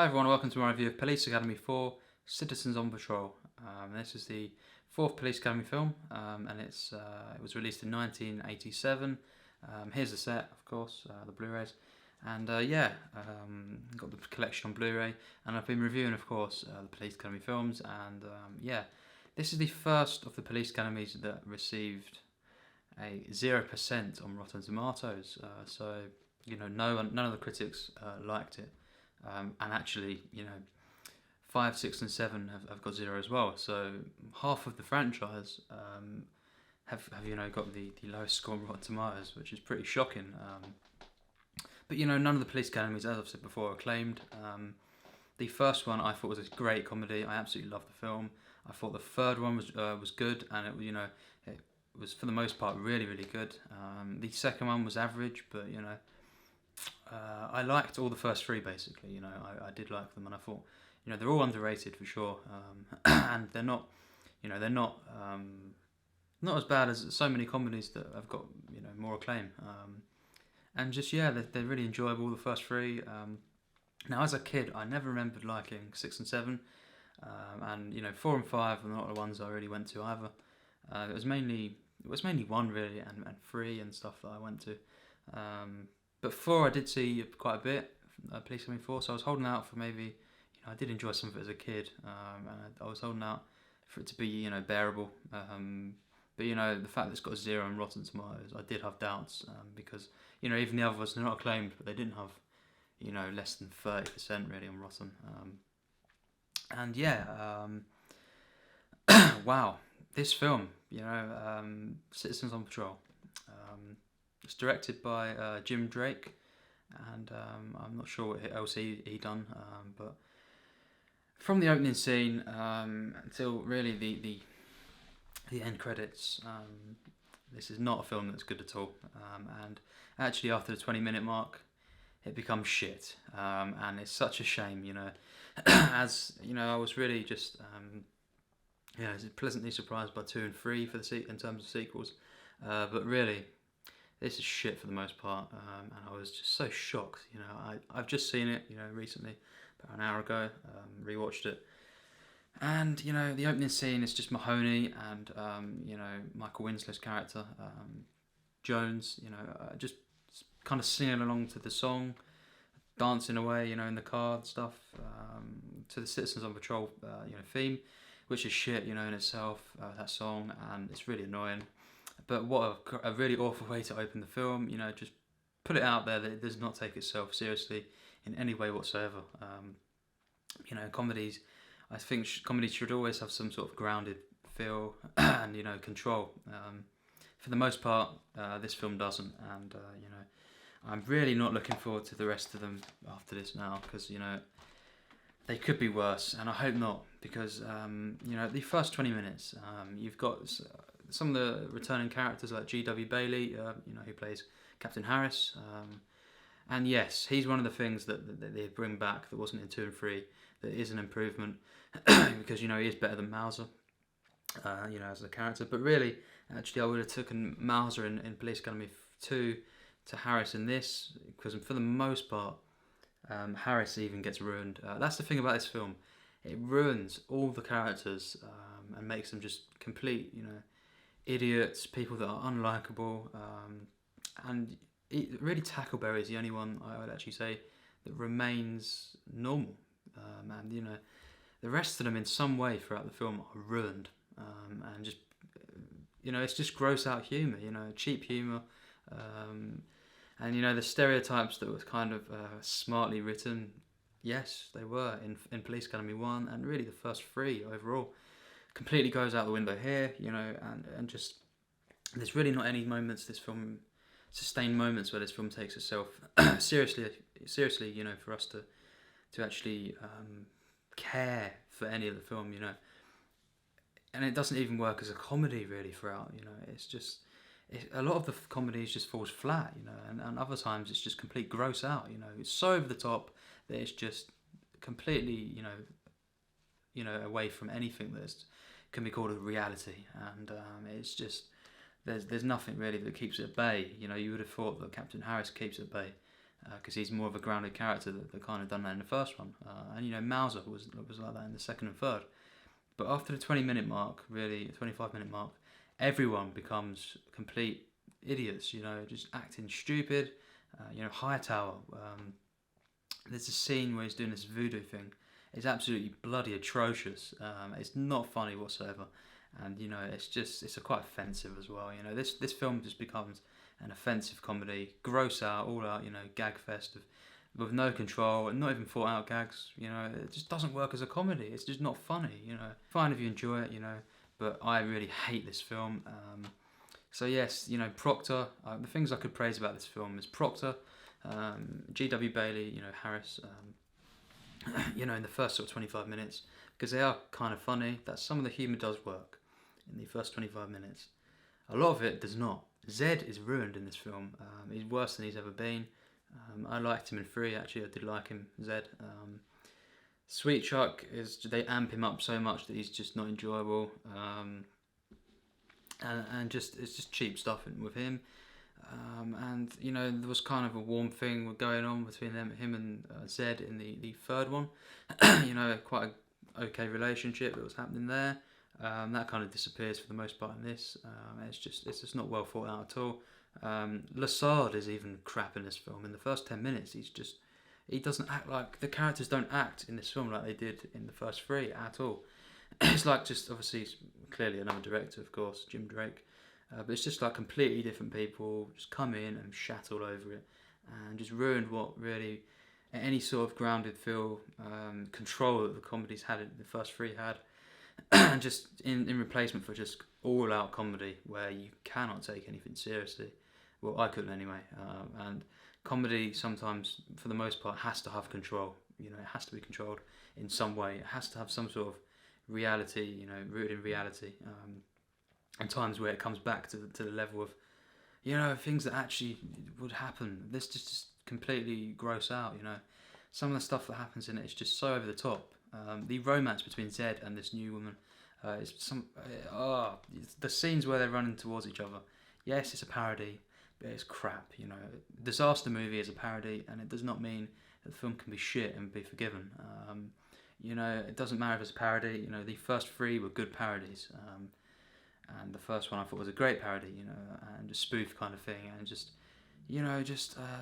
Hi everyone, welcome to my review of Police Academy 4, Citizens on Patrol. This is the fourth Police Academy film, and it was released in 1987. Here's the set, of course, the Blu-rays, and got the collection on Blu-ray, and I've been reviewing, of course, the Police Academy films, and this is the first of the Police Academies that received a 0% on Rotten Tomatoes, so none of the critics liked it. And actually, 5, 6, and 7 have got 0 as well. So half of the franchise have got the lowest score on Rotten Tomatoes, which is pretty shocking. But none of the Police Academies, as I've said before, are acclaimed. The first one I thought was a great comedy. I absolutely loved the film. I thought the third one was good, and it was for the most part really good. The second one was average, but I liked all the first three basically. I did like them, and I thought, they're all underrated for sure, and they're not as bad as so many comedies that have got more acclaim. And just they're really enjoyable. The first three. Now, as a kid, I never remembered liking 6 and 7, and 4 and 5 are not the ones I really went to either. It was mainly 1 really, and 3 and stuff that I went to. But 4 I did see quite a bit, Police Academy 4, so I was holding out for maybe, I did enjoy some of it as a kid, and I was holding out for it to be, bearable. But the fact that it's got 0 on Rotten Tomatoes, I did have doubts, because, even the others, they're not acclaimed, but they didn't have, less than 30% really on Rotten. Wow, this film, Citizens on Patrol. It's directed by Jim Drake, and I'm not sure what else he done, but from the opening scene until really the end credits, this is not a film that's good at all. And actually, after the 20-minute mark, it becomes shit, and it's such a shame. As I was really just pleasantly surprised by 2 and 3 in terms of sequels, but really, this is shit for the most part, and I was just so shocked. I've just seen it, recently, about an hour ago, rewatched it, and the opening scene is just Mahoney and Michael Winslow's character, Jones, just kind of singing along to the song, dancing away, in the car and stuff, to the Citizens on Patrol, theme, which is shit, in itself, that song, and it's really annoying. But what a really awful way to open the film, just put it out there that it does not take itself seriously in any way whatsoever. Comedies, I think comedies should always have some sort of grounded feel and, control. For the most part, this film doesn't, and, I'm really not looking forward to the rest of them after this now, because, they could be worse, and I hope not, because, the first 20 minutes, you've got some of the returning characters like G.W. Bailey, who plays Captain Harris, and yes, he's one of the things that they bring back that wasn't in 2 and 3, that is an improvement, because, he is better than Mauser, as a character, but really, actually, I would have taken Mauser in Police Academy 2 to Harris in this, because for the most part, Harris even gets ruined. That's the thing about this film, it ruins all the characters, and makes them just complete, idiots, people that are unlikable, and really Tackleberry is the only one I would actually say that remains normal, and the rest of them in some way throughout the film are ruined, and just it's just gross out humour, cheap humour, and the stereotypes that was kind of smartly written, yes they were in Police Academy 1 and really the first 3 overall, completely goes out the window here, and just there's really not any sustained moments where this film takes itself seriously, for us to actually care for any of the film, and it doesn't even work as a comedy really throughout, it's just a lot of the comedies just falls flat, and other times it's just complete gross out, it's so over the top that it's just completely, away from anything that can be called a reality, and it's just there's nothing really that keeps it at bay. You would have thought that Captain Harris keeps it at bay, because he's more of a grounded character that kind of done that in the first one. And you know, Mauser was like that in the second and third. But after the 20-minute mark, really 25-minute mark, everyone becomes complete idiots. You know, just acting stupid. You know, Hightower. There's a scene where he's doing this voodoo thing. It's absolutely bloody atrocious. It's not funny whatsoever, and you know, it's quite offensive as well. You know, this film just becomes an offensive comedy, gross out, all out. You know, gag fest with no control and not even thought out gags. You know, it just doesn't work as a comedy. It's just not funny. You know, fine if you enjoy it. You know, but I really hate this film. So yes, you know, Proctor. The things I could praise about this film is Proctor, G.W. Bailey, you know, Harris. You know, in the first sort of 25 minutes, because they are kind of funny. That some of the humour does work in the first 25 minutes. A lot of it does not. Zed is ruined in this film. He's worse than he's ever been. I liked him in 3, actually. I did like him, Zed. Sweet Chuck, they amp him up so much that he's just not enjoyable. And just it's just cheap stuff with him. And you know, there was kind of a warm thing going on between him and Zed in the third one. You know, quite a okay relationship that was happening there. That kind of disappears for the most part in this. It's just not well thought out at all. Lassard is even crap in this film. In the first 10 minutes, he doesn't act like the characters don't act in this film like they did in the first 3 at all. It's like just obviously clearly another director, of course, Jim Drake. But it's just like completely different people just come in and shat all over it and just ruined what really any sort of grounded feel, control that the comedies had, the first 3 had, and just in replacement for just all out comedy where you cannot take anything seriously. Well, I couldn't anyway. And comedy sometimes, for the most part, has to have control. You know, it has to be controlled in some way. It has to have some sort of reality, you know, rooted in reality. And times where it comes back to the level of, you know, things that actually would happen. This just completely gross out, you know. Some of the stuff that happens in it is just so over the top. The romance between Zed and this new woman, the scenes where they're running towards each other. Yes, it's a parody, but it's crap, you know. Disaster movie is a parody, and it does not mean that the film can be shit and be forgiven. You know, it doesn't matter if it's a parody. You know, the first 3 were good parodies. And the first one I thought was a great parody, you know, and just spoof kind of thing, and just, you know,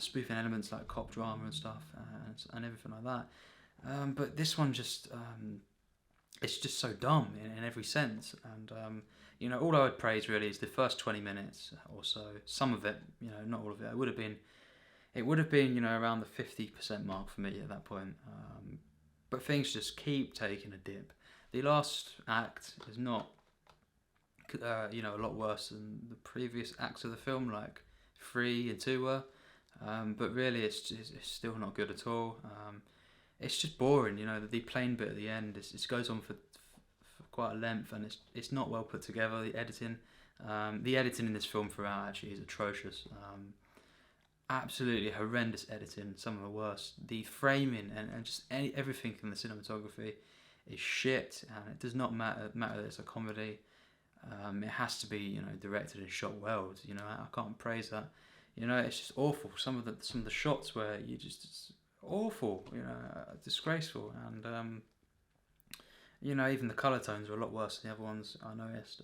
spoofing elements like cop drama and stuff, and everything like that. But this one just, it's just so dumb in every sense. And, you know, all I would praise really is the first 20 minutes or so. Some of it, you know, not all of it. It would have been, you know, around the 50% mark for me at that point. But things just keep taking a dip. The last act is not, you know, a lot worse than the previous acts of the film, like 3 and 2 were. But really, it's still not good at all. It's just boring, you know. The plane bit at the end, it goes on for quite a length, and it's not well put together. The editing in this film throughout actually is atrocious. Absolutely horrendous editing, some of the worst. The framing and just everything in the cinematography is shit, and it does not matter that it's a comedy. It has to be, you know, directed and shot well. You know, I can't praise that. You know, it's just awful. Some of the shots where it's awful. You know, disgraceful. And you know, even the colour tones are a lot worse than the other ones I noticed.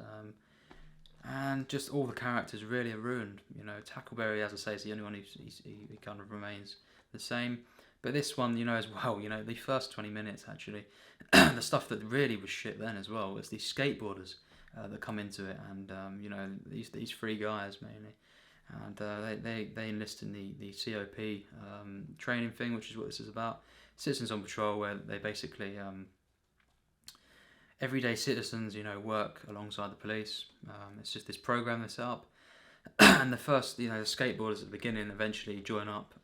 And just all the characters really are ruined. You know, Tackleberry, as I say, is the only one he kind of remains the same. But this one, you know, as well, you know, the first 20 minutes actually, the stuff that really was shit then as well was these skateboarders that come into it, and you know, these 3 guys mainly, and they enlist in the COP training thing, which is what this is about. Citizens on Patrol, where they basically everyday citizens, you know, work alongside the police. It's just this program they set up, and the first, you know, the skateboarders at the beginning eventually join up.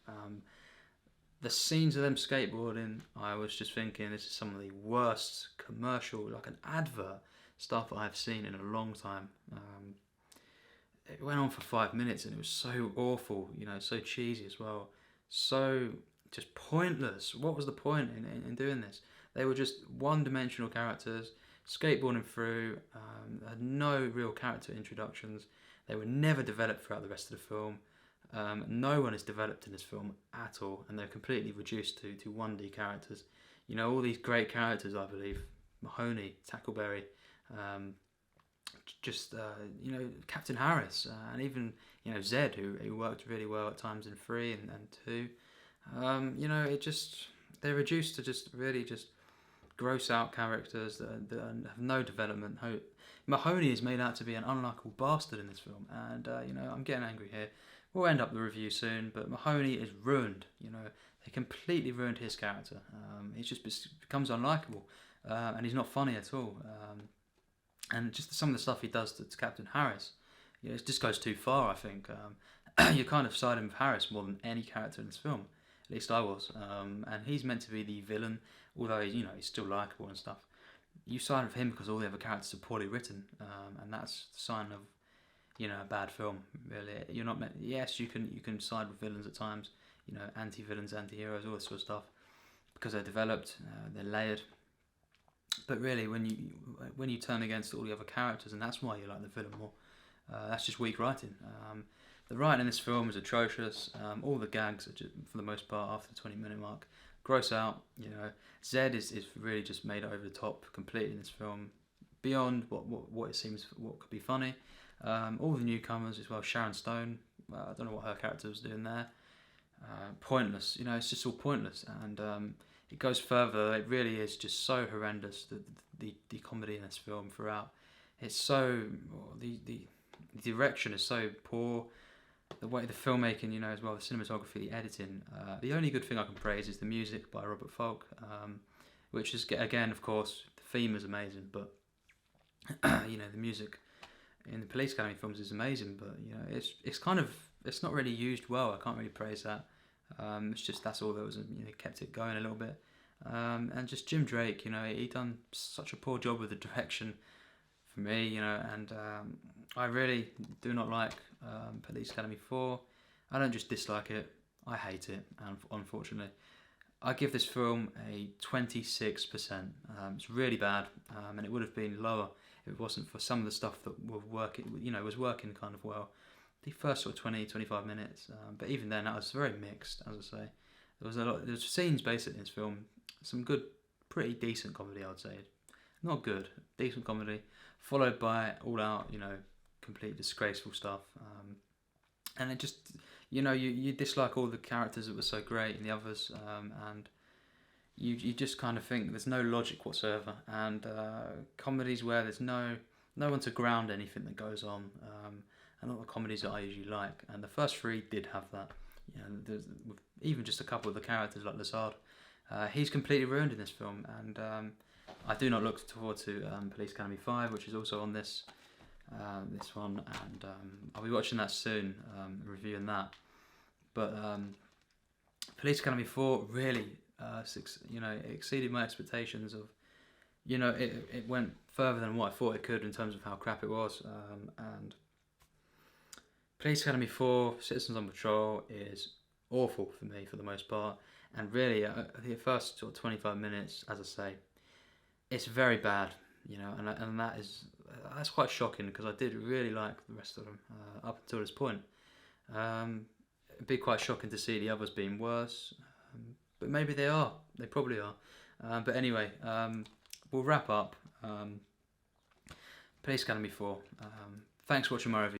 The scenes of them skateboarding, I was just thinking, this is some of the worst commercial, like an advert stuff I've seen in a long time. It went on for 5 minutes, and it was so awful, you know, so cheesy as well, so just pointless. What was the point in doing this? They were just one-dimensional characters skateboarding through, had no real character introductions. They were never developed throughout the rest of the film. No one is developed in this film at all, and they're completely reduced to 1D characters. You know, all these great characters, I believe, Mahoney, Tackleberry, you know, Captain Harris, and even, you know, Zed, who worked really well at times in 3 and 2. You know, they're reduced to just really just gross out characters that have no development. Mahoney is made out to be an unlikable bastard in this film, and you know, I'm getting angry here. We'll end up the review soon, but Mahoney is ruined. You know, they completely ruined his character. He just becomes unlikable, and he's not funny at all. And just some of the stuff he does to Captain Harris, you know, it just goes too far. I think you're kind of siding with Harris more than any character in this film. At least I was. And he's meant to be the villain, although, you know, he's still likable and stuff. You side with him because all the other characters are poorly written, and that's the sign of, you know, a bad film. Really, you're not meant. Yes, you can side with villains at times. You know, anti-villains, anti-heroes, all this sort of stuff, because they're developed, they're layered. But really, when you turn against all the other characters, and that's why you like the villain more, that's just weak writing. The writing in this film is atrocious. All the gags are just, for the most part, after the 20-minute mark, gross out. You know, Zed is really just made over the top completely in this film, beyond what it seems what could be funny. All the newcomers as well. Sharon Stone, I don't know what her character was doing there. Pointless. You know, it's just all pointless, and it goes further. It really is just so horrendous. The comedy in this film throughout, it's so the direction is so poor. The way the filmmaking, you know, as well, the cinematography, the editing. The only good thing I can praise is the music by Robert Falk, which is, again, of course, the theme is amazing, but you know, the music in the Police Academy films is amazing, but you know, it's not really used well. I can't really praise that. It's just that's all that was, you know, kept it going a little bit. And just Jim Drake, you know, he done such a poor job with the direction for me, you know, and I really do not like Police Academy 4. I don't just dislike it, I hate it, unfortunately. I give this film a 26%. It's really bad, and it would have been lower if it wasn't for some of the stuff that was working kind of well. The first sort of 20-25 minutes, but even then that was very mixed, as I say. There's scenes basically in this film, some good, pretty decent comedy, I would say. Not good, decent comedy, followed by all out, you know, complete disgraceful stuff. And it just, you know, you dislike all the characters that were so great in the others, and you just kind of think there's no logic whatsoever. And comedies where there's no one to ground anything that goes on, and not the comedies that I usually like. And the first 3 did have that. You know, there's even just a couple of the characters like Lazard. He's completely ruined in this film, and I do not look forward to Police Academy 5, which is also on this one, and I'll be watching that soon, reviewing that. But Police Academy 4 really, you know, exceeded my expectations of, you know, it went further than what I thought it could in terms of how crap it was, and Police Academy 4, Citizens on Patrol is awful for me for the most part, and really the first sort of 25 minutes, as I say, it's very bad, you know, and that's quite shocking because I did really like the rest of them up until this point. It'd be quite shocking to see the others being worse, but maybe they probably are. But anyway, we'll wrap up. Police Academy 4. Thanks for watching my review.